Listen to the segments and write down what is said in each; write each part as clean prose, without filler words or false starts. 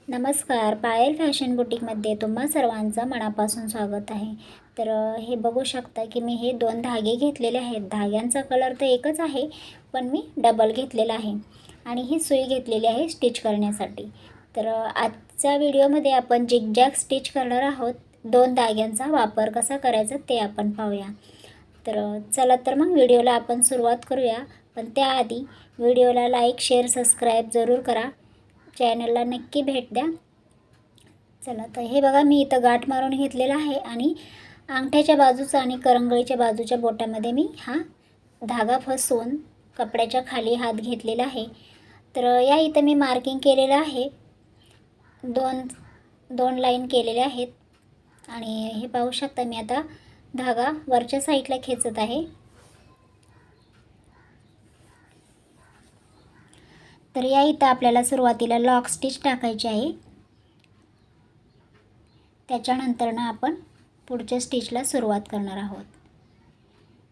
नमस्कार. पायल फॅशन बुटीकमध्ये तुम्हा सर्वांचं मनापासून स्वागत आहे. तर हे बघू शकता की मी हे 2 धागे घेतलेले आहेत. धाग्यांचा कलर तर एकच आहे, पण मी डबल घेतलेला आहे आणि ही सुई घेतलेली आहे स्टिच करण्यासाठी. तर आजच्या व्हिडिओमध्ये आपण झिगझॅग स्टिच करणार आहोत. 2 धाग्यांचा वापर कसा करायचा ते आपण पाहूया. तर चला तर मग व्हिडिओला आपण सुरुवात करूया. पण त्याआधी व्हिडिओला लाईक, शेअर, सबस्क्राईब जरूर करा. चॅनलला नक्की भेट द्या. चला तर हे बघा, मी इथं गाठ मारून घेतलेला आहे आणि अंगठ्याच्या बाजूचा आणि करंगळीच्या बाजूच्या बोटामध्ये मी हा धागा फसवून कपड्याच्या खाली हात घेतलेला आहे. तर या इथं मी मार्किंग केलेलं आहे. दोन लाईन केलेल्या आहेत आणि हे पाहू शकता मी आता धागा वरच्या साईडला खेचत आहे. तर या इथं आपल्याला सुरुवातीला लॉक स्टिच टाकायची आहे. त्याच्यानंतर आपण पुढच्या स्टिचला सुरुवात करणार आहोत.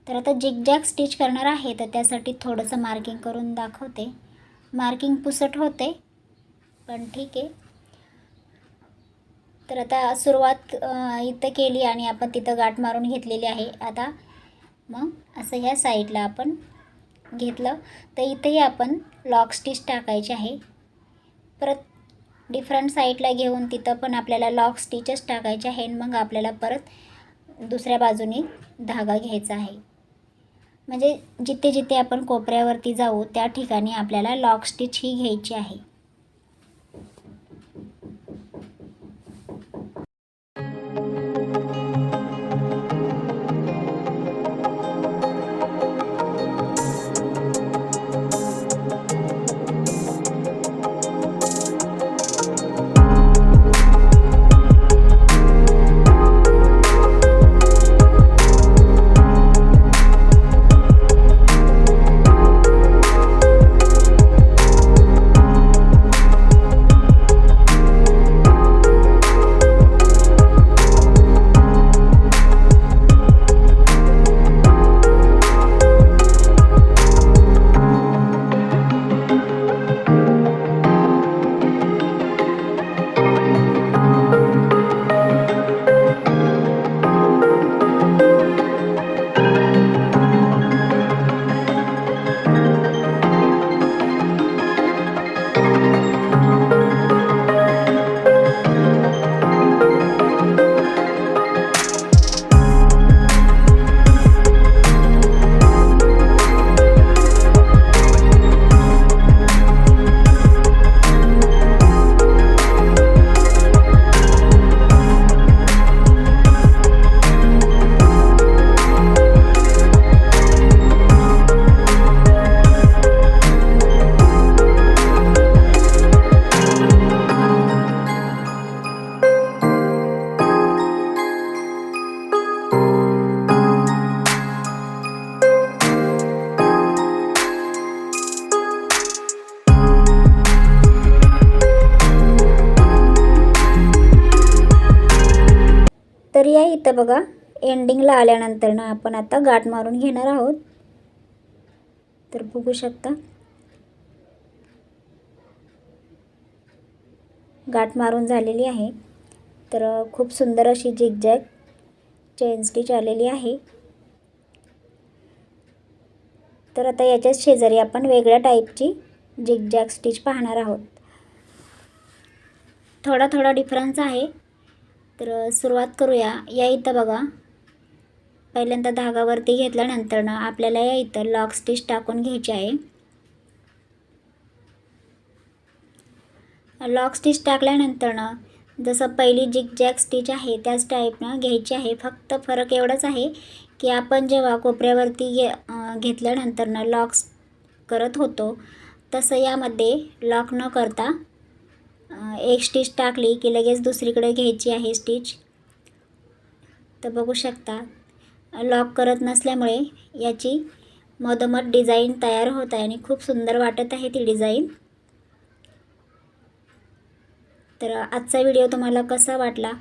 तर आता झिगझॅग स्टिच करणार आहे, तर त्यासाठी थोडंसं मार्किंग करून दाखवते. मार्किंग पुसट होते पण ठीक आहे. तर आता सुरुवात इथं केली आणि आपण तिथं गाठ मारून घेतलेली आहे. आता मग असं ह्या साईडला आपण घेतलं तर इथेही आपण लॉक स्टिच टाकायचे आहे. परत डिफरंट साईडला घेऊन तिथं पण आपल्याला लॉक स्टिचच टाकायचे आहे. मग आपल्याला परत दुसऱ्या बाजूने धागा घ्यायचा आहे. म्हणजे जिथे जिथे आपण कोपऱ्यावरती जाऊ त्या ठिकाणी आपल्याला लॉक स्टिच ही घ्यायची आहे. तर या इथं बघा, एंडिंगला आल्यानंतर आपण आता गाठ मारून घेणार आहोत. तर बघू शकता गाठ मारून झालेली आहे. तर खूप सुंदर अशी झिगझॅग चेन स्टिच आलेली आहे. तर आता याच्याच शेजारी आपण वेगळ्या टाईपची झिगझॅग स्टिच पाहणार आहोत. थोडा डिफरन्स आहे. तर सुरुवात करूया. या इथं बघा, पहिल्यांदा धागा वरती घेतल्यानंतर आपल्याला या इथं लॉक स्टिच टाकून घ्यायची आहे. लॉक स्टिच टाकल्यानंतर जसं पहिली झिगझॅग स्टिच आहे त्याच टाईपनं घ्यायची आहे. फक्त फरक एवढाच आहे की आपण जेव्हा कोपऱ्यावरती घेतल्यानंतर लॉक करत होतो, तसं यामध्ये लॉक न करता एक स्टिच टाकली की लगेच दुसरीकडे घ्यायची आहे स्टिच. तर बघू शकता, लॉक करत नसल्यामुळे याची मधोमध डिझाईन तयार होत आहे आणि खूप सुंदर वाटत आहे ती डिझाईन. तर आजचा व्हिडिओ तुम्हाला कसा वाटला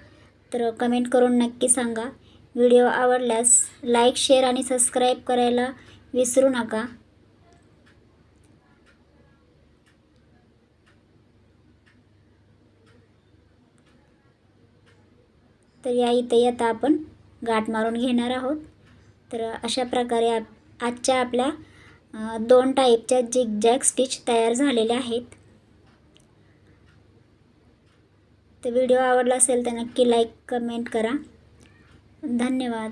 तर कमेंट करून नक्की सांगा. व्हिडिओ आवडल्यास लाईक, शेअर आणि सबस्क्राईब करायला विसरू नका. तर या इथे आता आपण गाठ मारून घेणार आहोत. तर अशा प्रकारे आजच्या आपल्या 2 टाईपच्या झिगझॅग स्टिच तयार झालेल्या आहेत. तर व्हिडिओ आवडला असेल तर नक्की लाईक कमेंट करा. धन्यवाद.